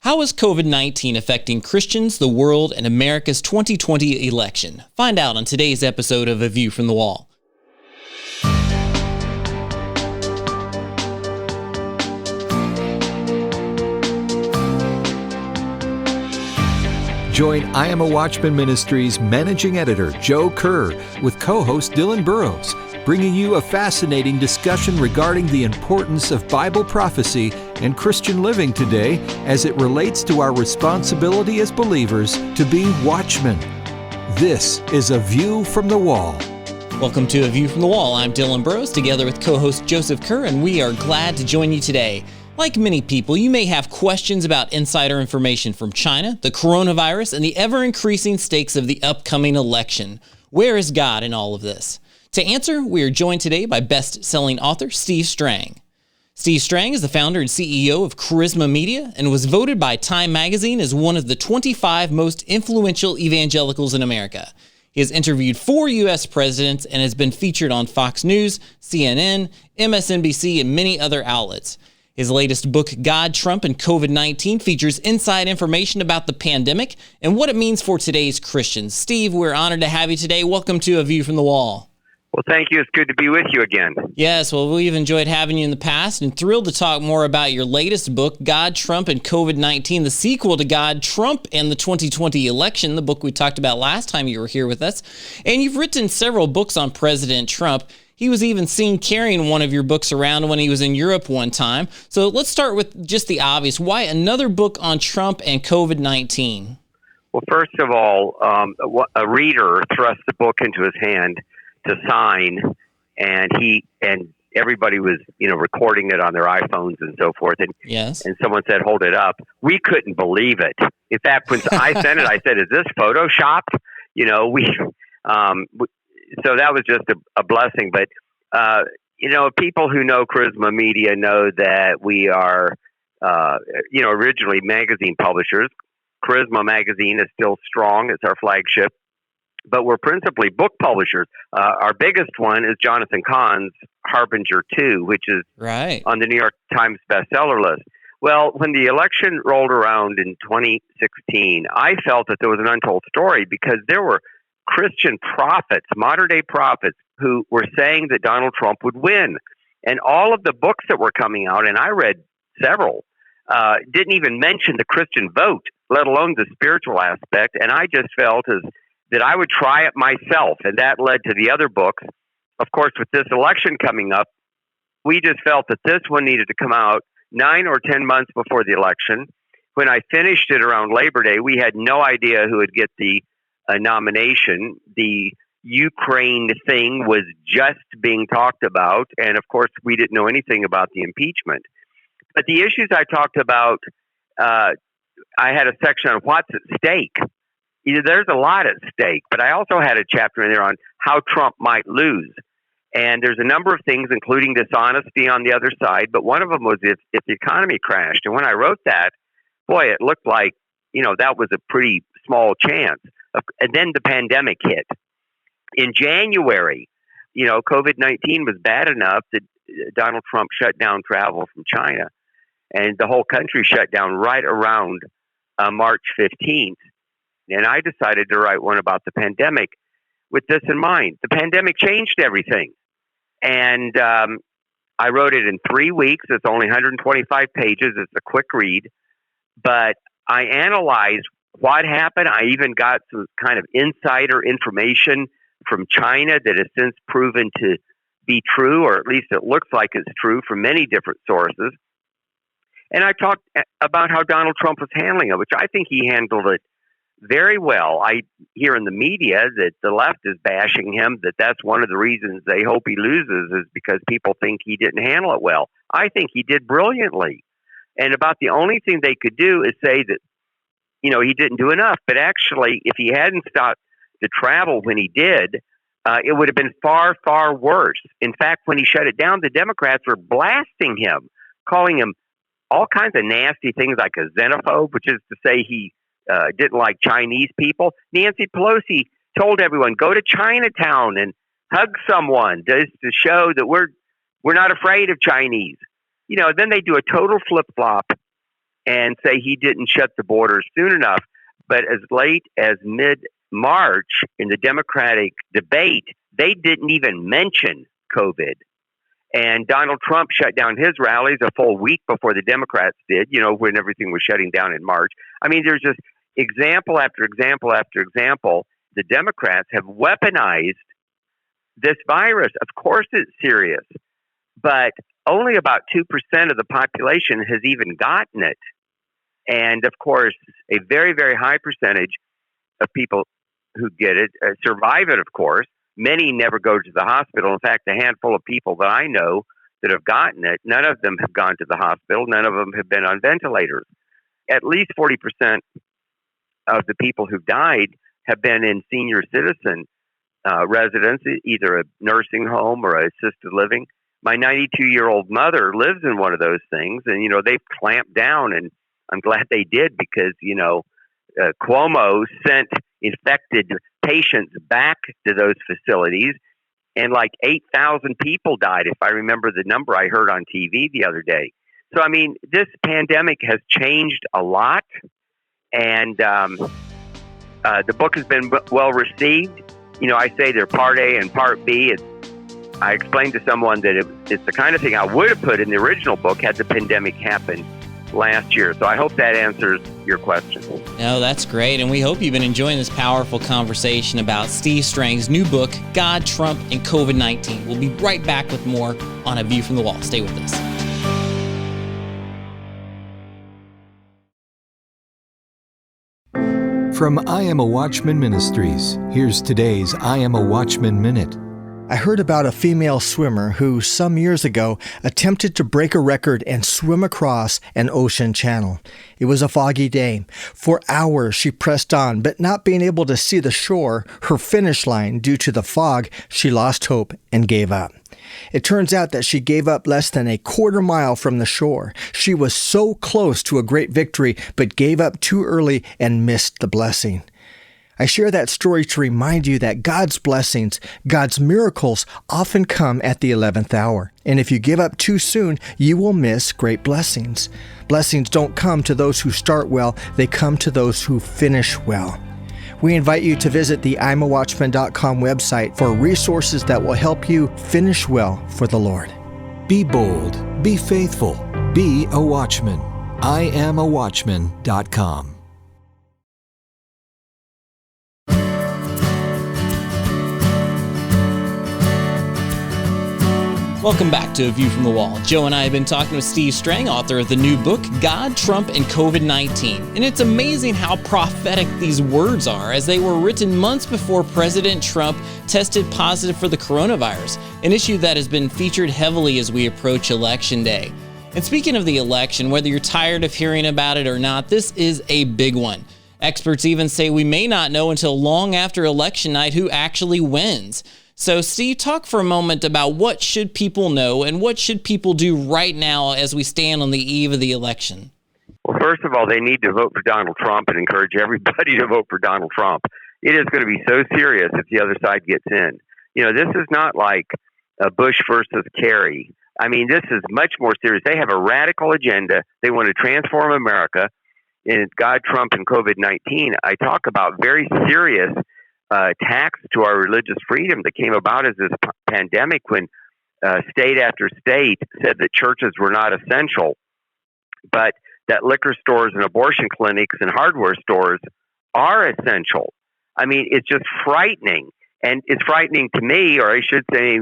How is COVID-19 affecting Christians, the world, and America's 2020 election? Find out on today's episode of A View from the Wall. Join I Am a Watchman Ministries Managing Editor Joe Kerr with co-host Dylan Burrows, bringing you a fascinating discussion regarding the importance of Bible prophecy and Christian living today as it relates to our responsibility as believers to be watchmen. This is A View from the Wall. Welcome to A View from the Wall. I'm Dylan Burrows, together with co-host Joseph Kerr, and we are glad to join you today. Like many people, you may have questions about insider information from China, the coronavirus, and the ever-increasing stakes of the upcoming election. Where is God in all of this? To answer, we are joined today by best-selling author Steve Strang. Steve Strang is the founder and CEO of Charisma Media and was voted by Time magazine as one of the 25 most influential evangelicals in America. He has interviewed 4 U.S. presidents and has been featured on Fox News, CNN, MSNBC, and many other outlets. His latest book, God, Trump, and COVID-19, features inside information about the pandemic and what it means for today's Christians. Steve, we're honored to have you today. Welcome to A View from the Wall. Well, thank you. It's good to be with you again. Yes, well, we've enjoyed having you in the past and thrilled to talk more about your latest book, God, Trump, and COVID-19, the sequel to God, Trump, and the 2020 election, the book we talked about last time you were here with us. And you've written several books on President Trump. He was even seen carrying one of your books around when he was in Europe one time. So let's start with just the obvious. Why another book on Trump and COVID-19? Well, first of all, a reader thrust the book into his hand to sign, and everybody was, recording it on their iPhones and so forth. And yes, and someone said, "Hold it up." We couldn't believe it. In fact, when I sent it, I said, "Is this photoshopped?" So that was just a blessing. But, people who know Charisma Media know that we are, originally magazine publishers. Charisma Magazine is still strong. It's our flagship. But we're principally book publishers. Our biggest one is Jonathan Cahn's Harbinger 2, which is right on the New York Times bestseller list. Well, when the election rolled around in 2016, I felt that there was an untold story because there were Christian prophets, modern-day prophets, who were saying that Donald Trump would win. And all of the books that were coming out, and I read several, didn't even mention the Christian vote, let alone the spiritual aspect. And I just felt that I would try it myself, and that led to the other books. Of course, with this election coming up, we just felt that this one needed to come out 9 or 10 months before the election. When I finished it around Labor Day, we had no idea who would get the nomination. The Ukraine thing was just being talked about, and of course, we didn't know anything about the impeachment. But the issues I talked about, I had a section on what's at stake. There's a lot at stake, but I also had a chapter in there on how Trump might lose. And there's a number of things, including dishonesty on the other side, but one of them was if the economy crashed. And when I wrote that, boy, it looked like, that was a pretty small chance. And then the pandemic hit. In January, COVID-19 was bad enough that Donald Trump shut down travel from China. And the whole country shut down right around March 15th. And I decided to write one about the pandemic with this in mind. The pandemic changed everything. And I wrote it in 3 weeks. It's only 125 pages. It's a quick read. But I analyzed what happened. I even got some kind of insider information from China that has since proven to be true, or at least it looks like it's true from many different sources. And I talked about how Donald Trump was handling it, which I think he handled it very well. I hear in the media that the left is bashing him, that's one of the reasons they hope he loses is because people think he didn't handle it well. I think he did brilliantly. And about the only thing they could do is say that, he didn't do enough. But actually, if he hadn't stopped to travel when he did, it would have been far, far worse. In fact, when he shut it down, the Democrats were blasting him, calling him all kinds of nasty things like a xenophobe, which is to say he didn't like Chinese people. Nancy Pelosi told everyone, go to Chinatown and hug someone just to show that we're not afraid of Chinese. Then they do a total flip-flop and say he didn't shut the borders soon enough. But as late as mid-March in the Democratic debate, they didn't even mention COVID. And Donald Trump shut down his rallies a full week before the Democrats did, when everything was shutting down in March. I mean, there's just example after example after example. The Democrats have weaponized this virus. Of course it's serious, but only about 2% of the population has even gotten it. And of course, a very, very high percentage of people who get it survive it, of course. Many never go to the hospital. In fact, a handful of people that I know that have gotten it, none of them have gone to the hospital. None of them have been on ventilators. At least 40% of the people who've died have been in senior citizen residence, either a nursing home or assisted living. My 92-year-old mother lives in one of those things, and, they've clamped down, and I'm glad they did because, Cuomo sent infected patients back to those facilities, and like 8,000 people died, if I remember the number I heard on TV the other day. So, I mean, this pandemic has changed a lot, and the book has been well received. I say they're part A and part B. I explained to someone that it's the kind of thing I would have put in the original book had the pandemic happened last year. So I hope that answers your question. No, that's great. And we hope you've been enjoying this powerful conversation about Steve Strang's new book, God, Trump, and COVID-19. We'll be right back with more on A View from the Wall. Stay with us. From I Am a Watchman Ministries, here's today's I Am a Watchman Minute. I heard about a female swimmer who, some years ago, attempted to break a record and swim across an ocean channel. It was a foggy day. For hours she pressed on, but not being able to see the shore, her finish line, due to the fog, she lost hope and gave up. It turns out that she gave up less than a quarter mile from the shore. She was so close to a great victory, but gave up too early and missed the blessing. I share that story to remind you that God's blessings, God's miracles, often come at the 11th hour. And if you give up too soon, you will miss great blessings. Blessings don't come to those who start well, they come to those who finish well. We invite you to visit the imawatchman.com website for resources that will help you finish well for the Lord. Be bold, be faithful, be a watchman. IamAWatchman.com. Welcome back to A View from the Wall. Joe and I have been talking with Steve Strang, author of the new book, God, Trump, and COVID-19. And it's amazing how prophetic these words are, as they were written months before President Trump tested positive for the coronavirus, an issue that has been featured heavily as we approach Election Day. And speaking of the election, whether you're tired of hearing about it or not, this is a big one. Experts even say we may not know until long after election night who actually wins. So, Steve, talk for a moment about what should people know and what should people do right now as we stand on the eve of the election. Well, first of all, they need to vote for Donald Trump and encourage everybody to vote for Donald Trump. It is going to be so serious if the other side gets in. This is not like Bush versus Kerry. I mean, this is much more serious. They have a radical agenda. They want to transform America. In God, Trump, and COVID-19, I talk about very serious attacks to our religious freedom that came about as this pandemic when state after state said that churches were not essential, but that liquor stores and abortion clinics and hardware stores are essential. I mean, it's just frightening. And it's frightening to me, or I should say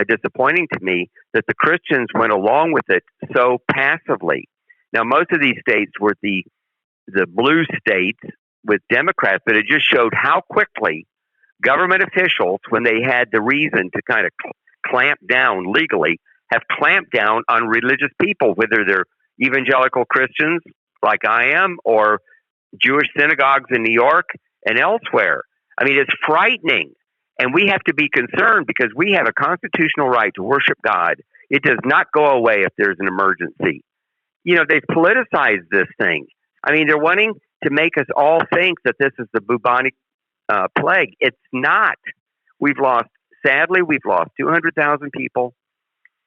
disappointing to me, that the Christians went along with it so passively. Now, most of these states were the blue states with Democrats, but it just showed how quickly government officials, when they had the reason to kind of clamp down legally, have clamped down on religious people, whether they're evangelical Christians like I am or Jewish synagogues in New York and elsewhere. I mean, it's frightening. And we have to be concerned because we have a constitutional right to worship God. It does not go away if there's an emergency. They've politicized this thing. I mean, they're wanting to make us all think that this is the bubonic plague. It's not. Sadly, we've lost 200,000 people.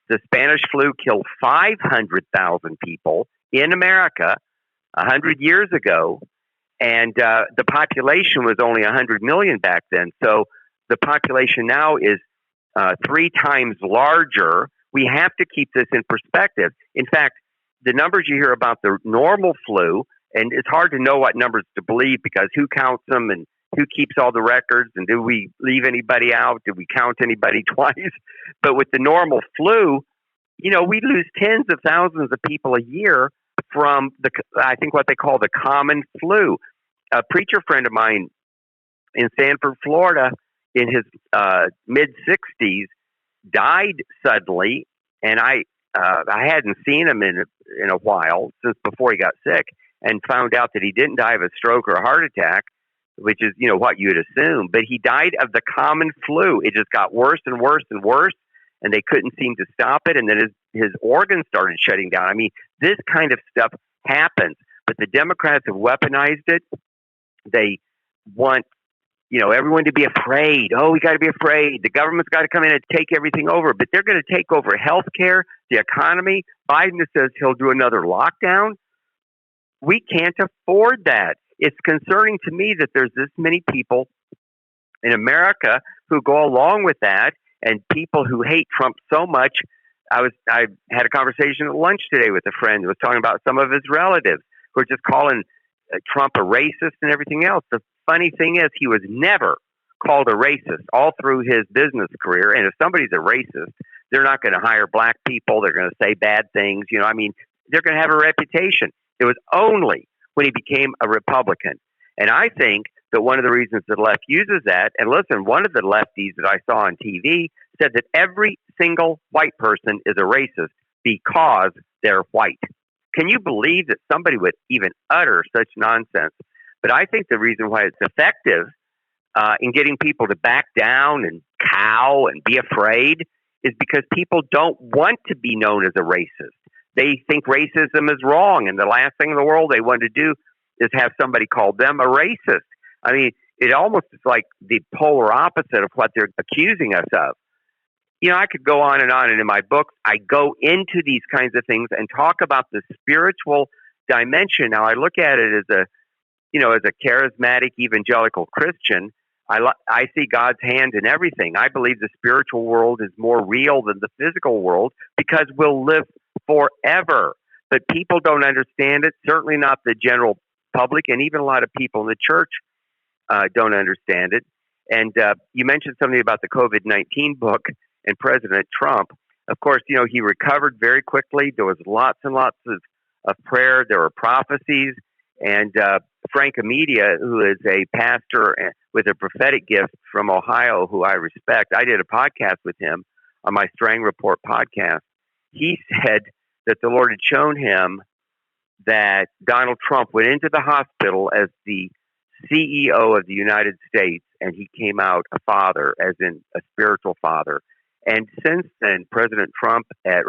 The Spanish flu killed 500,000 people in America. 100 years ago, and the population was only 100 million back then. So the population now is 3 times larger. We have to keep this in perspective. In fact, the numbers you hear about the normal flu, and it's hard to know what numbers to believe because who counts them and who keeps all the records, and do we leave anybody out? Did we count anybody twice? But with the normal flu, we lose tens of thousands of people a year from I think what they call the common flu. A preacher friend of mine in Sanford, Florida, in his mid-60s, died suddenly, and I hadn't seen him in a while, since before he got sick, and found out that he didn't die of a stroke or a heart attack, which is what you'd assume, but he died of the common flu. It just got worse and worse and worse, and they couldn't seem to stop it, and then his organs started shutting down. I mean, this kind of stuff happens, but the Democrats have weaponized it. They want everyone to be afraid. Oh, we got to be afraid. The government's got to come in and take everything over. But they're going to take over healthcare, the economy. Biden says he'll do another lockdown. We can't afford that. It's concerning to me that there's this many people in America who go along with that, and people who hate Trump so much. I had a conversation at lunch today with a friend who was talking about some of his relatives who are just calling Trump a racist and everything else. The funny thing is, he was never called a racist all through his business career. And if somebody's a racist, they're not going to hire black people. They're going to say bad things. They're going to have a reputation. It was only when he became a Republican. And I think that one of the reasons the left uses that, and listen, one of the lefties that I saw on TV said that every single white person is a racist because they're white. Can you believe that somebody would even utter such nonsense? But I think the reason why it's effective in getting people to back down and cow and be afraid is because people don't want to be known as a racist. They think racism is wrong, and the last thing in the world they want to do is have somebody call them a racist. I mean, it almost is like the polar opposite of what they're accusing us of. I could go on, and in my books, I go into these kinds of things and talk about the spiritual dimension. Now, I look at it as a charismatic evangelical Christian. I see God's hand in everything. I believe the spiritual world is more real than the physical world because we'll live forever. But people don't understand it, certainly not the general public, and even a lot of people in the church don't understand it. And you mentioned something about the COVID-19 book and President Trump. Of course, he recovered very quickly. There was lots and lots of prayer. There were prophecies. And Frank Amedia, who is a pastor with a prophetic gift from Ohio, who I respect, I did a podcast with him on my Strang Report podcast. He said that the Lord had shown him that Donald Trump went into the hospital as the CEO of the United States, and he came out a father, as in a spiritual father. And since then, President Trump there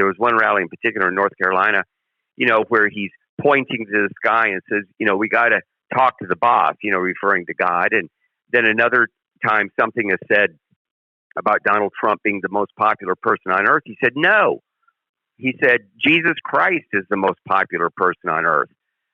was one rally in particular in North Carolina, where he's pointing to the sky and says, we got to talk to the boss, referring to God. And then another time something is said about Donald Trump being the most popular person on earth. He said, no. He said, Jesus Christ is the most popular person on earth.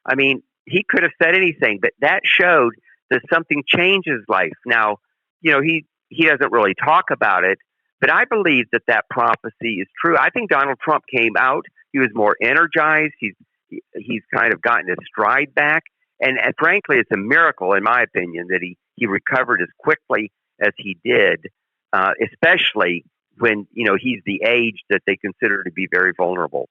I mean, he could have said anything, but that showed that something changed his life. Now, he doesn't really talk about it, but I believe that prophecy is true. I think Donald Trump came out. He was more energized. He's kind of gotten his stride back. And frankly, it's a miracle, in my opinion, that he recovered as quickly as he did, especially when, he's the age that they consider to be very vulnerable.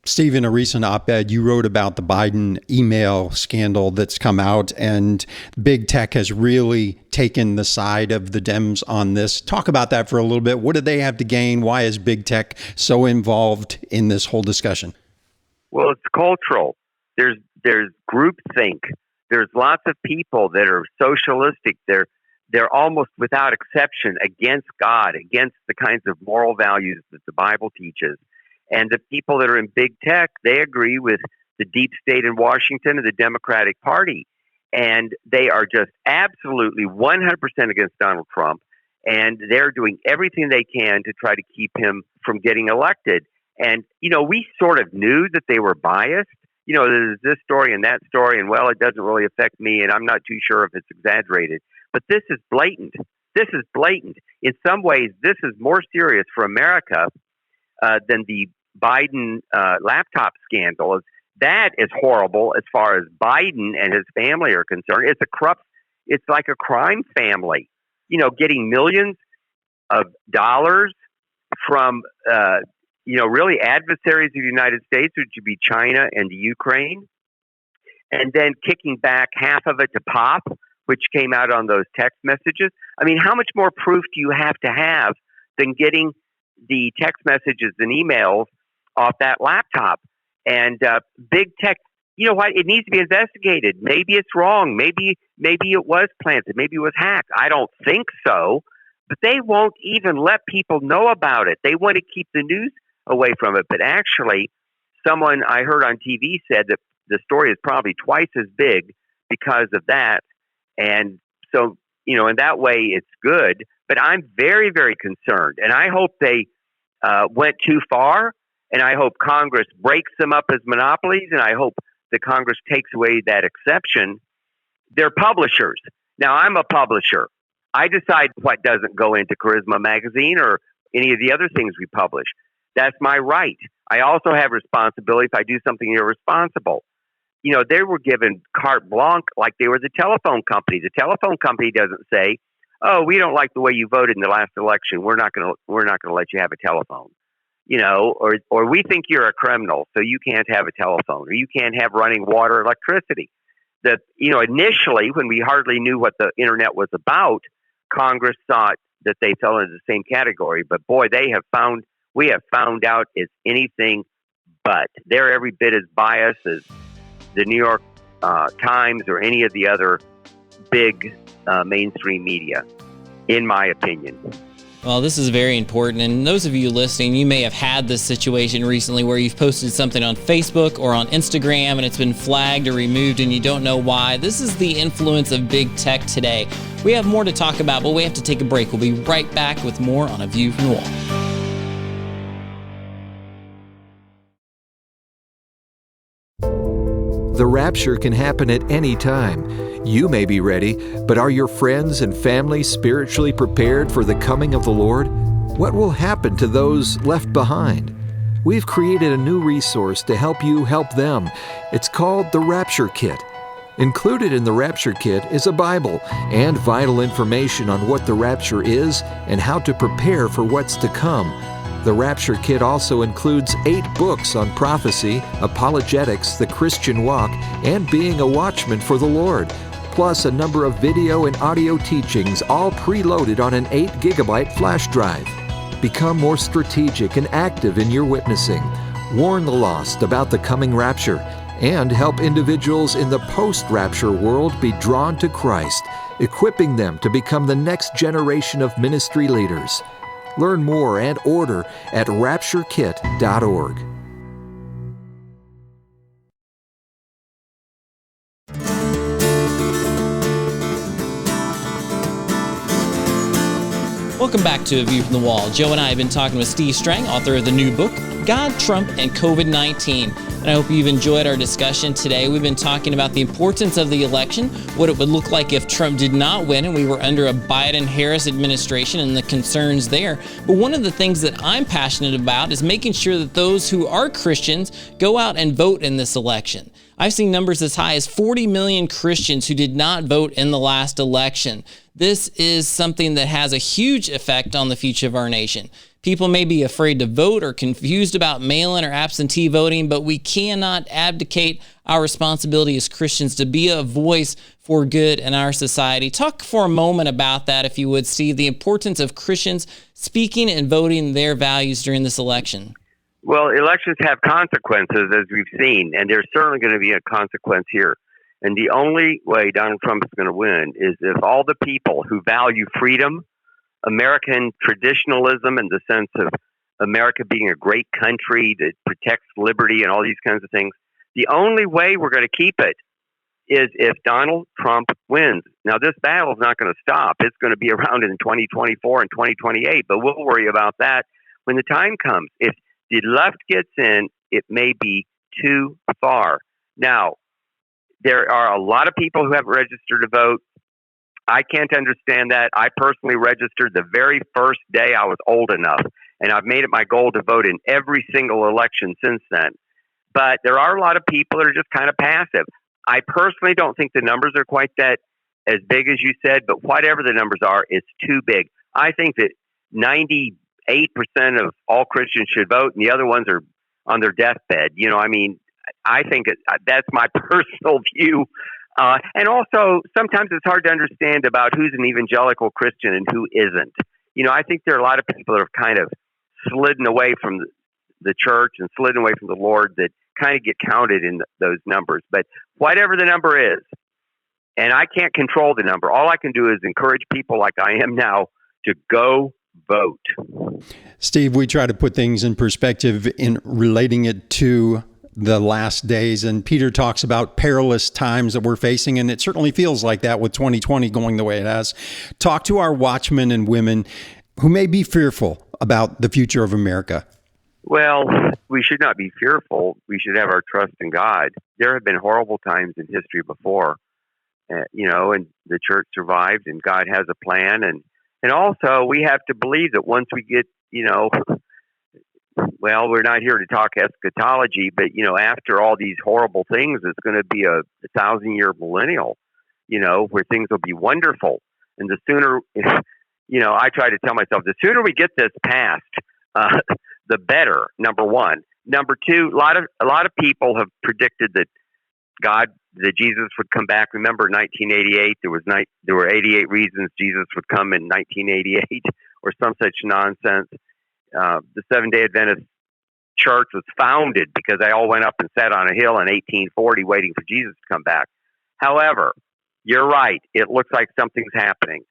Steve, in a recent op-ed, you wrote about the Biden email scandal that's come out, and big tech has really taken the side of the Dems on this. Talk about that for a little bit. What do they have to gain? Why is big tech so involved in this whole discussion? Well, it's cultural. There's groupthink. There's lots of people that are socialistic. They're almost without exception against God, against the kinds of moral values that the Bible teaches. And the people that are in big tech, they agree with the deep state in Washington and the Democratic Party. And they are just absolutely 100% against Donald Trump. And they're doing everything they can to try to keep him from getting elected. And, we sort of knew that they were biased. there's this story and that story, and well, it doesn't really affect me, and I'm not too sure if it's exaggerated. But this is blatant. This is blatant. In some ways, this is more serious for America than the Biden laptop scandal. That is horrible as far as Biden and his family are concerned. It's like a crime family, getting millions of dollars from, really adversaries of the United States, which would be China and the Ukraine, and then kicking back half of it to Pop, which came out on those text messages. I mean, how much more proof do you have to have than getting the text messages and emails off that laptop? And big tech, you know what? It needs to be investigated. Maybe it's wrong. Maybe it was planted. Maybe it was hacked. I don't think so. But they won't even let people know about it. They want to keep the news away from it. But actually, someone I heard on TV said that the story is probably twice as big because of that. And so, in that way, it's good. But I'm very, very concerned. And I hope they went too far. And I hope Congress breaks them up as monopolies. And I hope that Congress takes away that exception. They're publishers. Now, I'm a publisher. I decide what doesn't go into Charisma Magazine or any of the other things we publish. That's my right. I also have responsibility if I do something irresponsible. They were given carte blanche like they were the telephone company. The telephone company doesn't say, "Oh, we don't like the way you voted in the last election. We're not going to let you have a telephone." Or we think you're a criminal, so you can't have a telephone, or you can't have running water or electricity. That, initially, when we hardly knew what the internet was about, Congress thought that they fell into the same category. But boy, we have found out it's anything but. They're every bit as biased as the New York Times or any of the other big mainstream media, in my opinion. Well, this is very important, and those of you listening, you may have had this situation recently where you've posted something on Facebook or on Instagram and it's been flagged or removed and you don't know why. This is the influence of big tech today. We have more to talk about, but we have to take a break. We'll be right back with more on A View from the Wall. The rapture can happen at any time. You may be ready, but are your friends and family spiritually prepared for the coming of the Lord? What will happen to those left behind? We've created a new resource to help you help them. It's called the Rapture Kit. Included in the Rapture Kit is a Bible and vital information on what the rapture is and how to prepare for what's to come. The Rapture Kit also includes 8 books on prophecy, apologetics, the Christian walk, and being a watchman for the Lord, plus a number of video and audio teachings, all preloaded on an 8-gigabyte flash drive. Become more strategic and active in your witnessing. Warn the lost about the coming rapture, and help individuals in the post-rapture world be drawn to Christ, equipping them to become the next generation of ministry leaders. Learn more and order at rapturekit.org. Welcome back to A View from the Wall. Joe and I have been talking with Steve Strang, author of the new book, God, Trump, and COVID-19. And I hope you've enjoyed our discussion today. We've been talking about the importance of the election, what it would look like if Trump did not win and we were under a Biden-Harris administration and the concerns there. But one of the things that I'm passionate about is making sure that those who are Christians go out and vote in this election. I've seen numbers as high as 40 million Christians who did not vote in the last election. This is something that has a huge effect on the future of our nation. People may be afraid to vote or confused about mail-in or absentee voting, but we cannot abdicate our responsibility as Christians to be a voice for good in our society. Talk for a moment about that, if you would, Steve, the importance of Christians speaking and voting their values during this election. Well, elections have consequences, as we've seen, and there's certainly going to be a consequence here. And the only way Donald Trump is going to win is if all the people who value freedom, American traditionalism in the sense of America being a great country that protects liberty and all these kinds of things, the only way we're going to keep it is if Donald Trump wins. Now, this battle is not going to stop. It's going to be around in 2024 and 2028, but we'll worry about that when the time comes. If the left gets in, it may be too far. Now, there are a lot of people who haven't registered to vote. I can't understand that. I personally registered the very first day I was old enough, and I've made it my goal to vote in every single election since then. But there are a lot of people that are just kind of passive. I personally don't think the numbers are quite that as big as you said, but whatever the numbers are, it's too big. I think that 98% of all Christians should vote, and the other ones are on their deathbed. I think that's my personal view. And also, sometimes it's hard to understand about who's an evangelical Christian and who isn't. I think there are a lot of people that have kind of slidden away from the church and slidden away from the Lord that kind of get counted in those numbers. But whatever the number is, and I can't control the number, all I can do is encourage people like I am now to go vote. Steve, we try to put things in perspective in relating it to the last days. And Peter talks about perilous times that we're facing, and it certainly feels like that with 2020 going the way it has. Talk to our watchmen and women who may be fearful about the future of America. Well, we should not be fearful. We should have our trust in God. There have been horrible times in history before, and the church survived, and God has a plan. And also, we have to believe that once we get, well, we're not here to talk eschatology, but, after all these horrible things, it's going to be a 1,000-year millennial, where things will be wonderful. And the sooner, I try to tell myself, the sooner we get this passed, the better, number one. Number two, a lot of people have predicted that Jesus would come back. Remember 1988, there were 88 reasons Jesus would come in 1988 or some such nonsense. The Seventh-day Adventist church was founded because they all went up and sat on a hill in 1840 waiting for Jesus to come back. However, you're right. It looks like something's happening.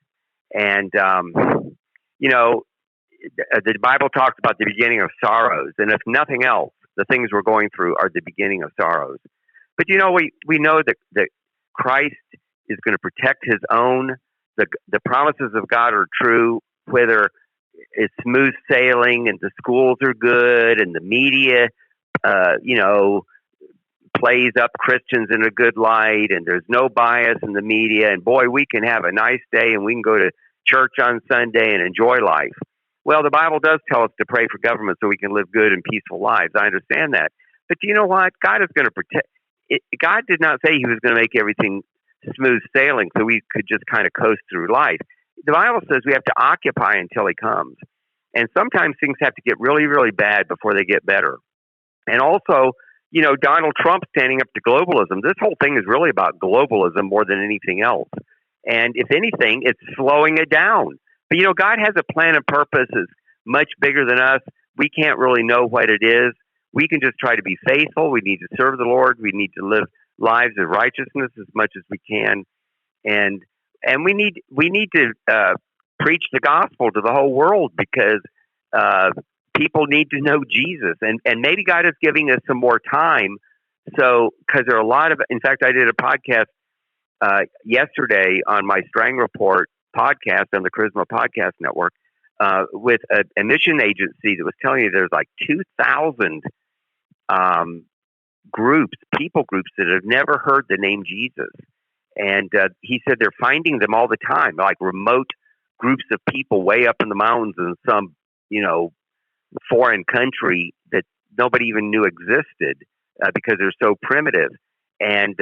And, the Bible talks about the beginning of sorrows. And if nothing else, the things we're going through are the beginning of sorrows. But, we know that Christ is going to protect his own. The promises of God are true, whether it's smooth sailing and the schools are good and the media, plays up Christians in a good light and there's no bias in the media. And boy, we can have a nice day and we can go to church on Sunday and enjoy life. Well, the Bible does tell us to pray for government so we can live good and peaceful lives. I understand that. But you know what? God is going to protect. God did not say he was going to make everything smooth sailing so we could just kind of coast through life. The Bible says we have to occupy until he comes. And sometimes things have to get really, really bad before they get better. And also, Donald Trump standing up to globalism. This whole thing is really about globalism more than anything else. And if anything, it's slowing it down. But, God has a plan and purpose that's much bigger than us. We can't really know what it is. We can just try to be faithful. We need to serve the Lord. We need to live lives of righteousness as much as we can. And we need to preach the gospel to the whole world because people need to know Jesus. And maybe God is giving us some more time. So, because there are a lot of, in fact, I did a podcast yesterday on my Strang Report podcast on the Charisma Podcast Network with a mission agency that was telling you there's like 2,000 people groups that have never heard the name Jesus. And he said they're finding them all the time, like remote groups of people way up in the mountains in some, foreign country that nobody even knew existed because they're so primitive. And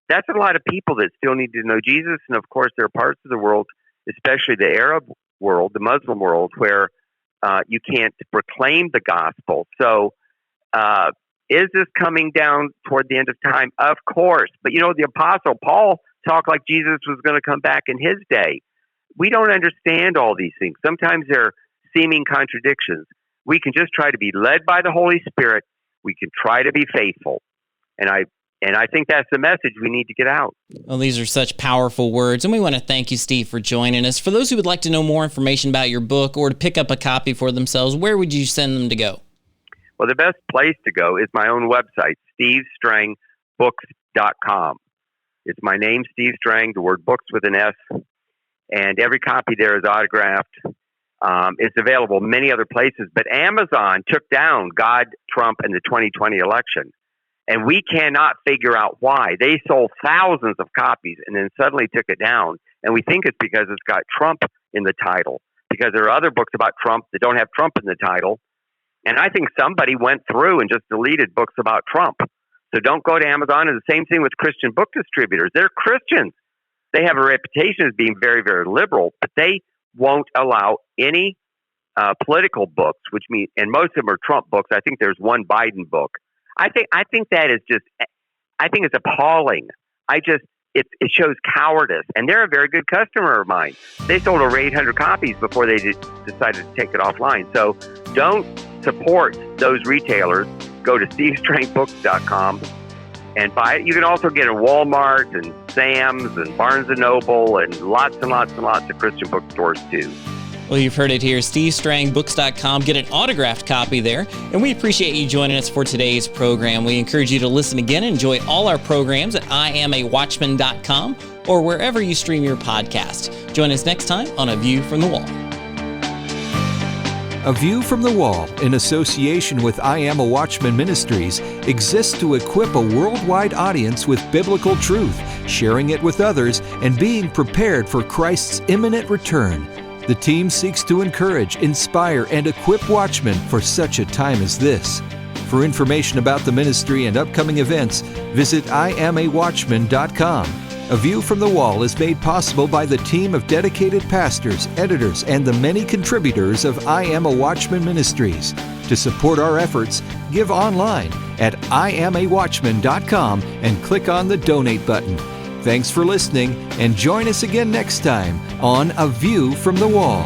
that's a lot of people that still need to know Jesus. And of course, there are parts of the world, especially the Arab world, the Muslim world, where you can't proclaim the gospel. So is this coming down toward the end of time? Of course. But, the Apostle Paul talked like Jesus was going to come back in his day. We don't understand all these things. Sometimes they're seeming contradictions. We can just try to be led by the Holy Spirit. We can try to be faithful. And I think that's the message we need to get out. Well, these are such powerful words, and we want to thank you, Steve, for joining us. For those who would like to know more information about your book or to pick up a copy for themselves, where would you send them to go? Well, the best place to go is my own website, stevestrangbooks.com. It's my name, Steve Strang, the word books with an S, and every copy there is autographed. It's available many other places, but Amazon took down God, Trump, and the 2020 election. And we cannot figure out why. They sold thousands of copies and then suddenly took it down. And we think it's because it's got Trump in the title, because there are other books about Trump that don't have Trump in the title. And I think somebody went through and just deleted books about Trump. So don't go to Amazon. And the same thing with Christian book distributors. They're Christians. They have a reputation as being very, very liberal, but they won't allow any political books, which means, and most of them are Trump books. I think there's one Biden book. I think that is just, I think it's appalling. It shows cowardice, and they're a very good customer of mine. They sold over 800 copies before they decided to take it offline. So don't support those retailers. Go to stevestrangbooks.com and buy it. You can also get it at Walmart and Sam's and Barnes & Noble and lots of Christian bookstores too. Well, you've heard it here, stevestrangbooks.com. Get an autographed copy there. And we appreciate you joining us for today's program. We encourage you to listen again and enjoy all our programs at IamAWatchman.com or wherever you stream your podcast. Join us next time on A View from the Wall. A View from the Wall, in association with I Am a Watchman Ministries, exists to equip a worldwide audience with biblical truth, sharing it with others, and being prepared for Christ's imminent return. The team seeks to encourage, inspire, and equip watchmen for such a time as this. For information about the ministry and upcoming events, visit IamAWatchman.com. A View from the Wall is made possible by the team of dedicated pastors, editors, and the many contributors of I Am a Watchman Ministries. To support our efforts, give online at IamAWatchman.com and click on the Donate button. Thanks for listening, and join us again next time on A View from the Wall.